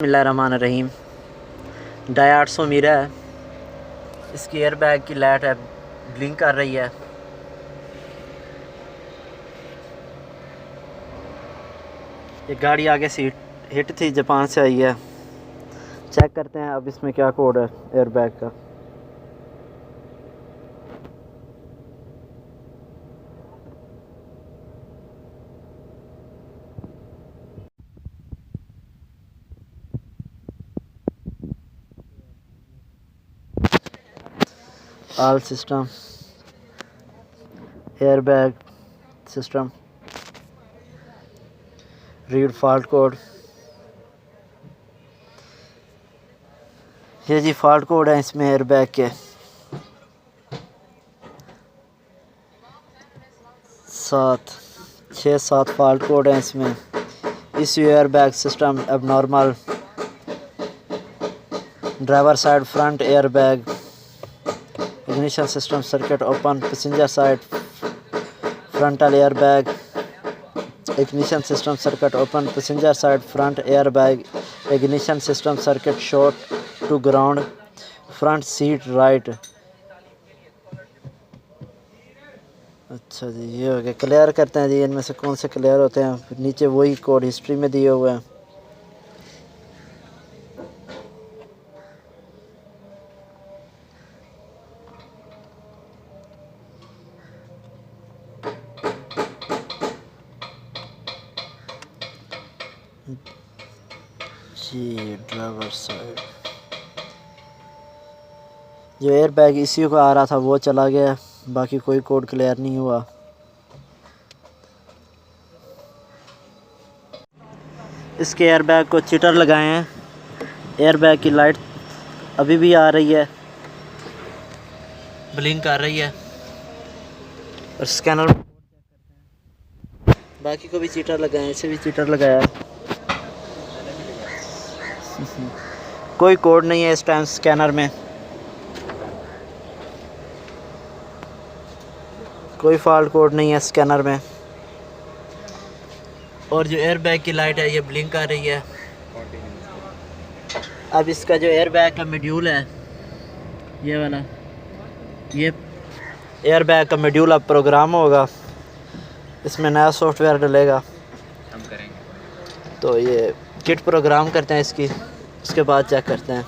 बिस्मिल्लाहिर्रहमानिर्रहीम। डाई 800 मीरा है। इसकी एयरबैग की लाइट है ब्लिंक कर रही है। ये गाड़ी आगे से हिट थी, जापान से आई है। चेक करते हैं अब इसमें क्या कोड है एयरबैग का। All system airbag system read fault code. ये जी फॉल्ट कोड है इसमें एयरबैग के 6-7 फॉल्ट कोड है इसमें। इस airbag system abnormal driver side front airbag ignition system circuit open passenger side frontal airbag ignition system circuit open passenger side front airbag ignition system circuit short to ground front seat right। अच्छा जी, ये हो गया। Clear करते हैं जी, इनमें से कौन से क्लियर होते हैं। नीचे वही कोड हिस्ट्री में दिए हुए हैं। जी ड्राइवर साइड जो एयरबैग इसी को आ रहा था वो चला गया, बाकी कोई कोड क्लियर नहीं हुआ। इसके एयरबैग को चिटर लगाए हैं। एयरबैग की लाइट अभी भी आ रही है, ब्लिंक कर रही है। और स्कैनर बाकी को भी चीटर लगाए, इसे भी चीटर लगाया। कोई कोड नहीं है इस टाइम स्कैनर में, कोई फॉल्ट कोड नहीं है स्कैनर में। और जो एयरबैग की लाइट है ये ब्लिंक कर रही है। अब इसका जो एयरबैग का मॉड्यूल है ये वाला, ये एयरबैग का मॉड्यूल अब प्रोग्राम होगा, इसमें नया सॉफ्टवेयर डलेगा। हम करेंगे तो ये किट प्रोग्राम करते हैं इसकी, उसके बाद चेक करते हैं।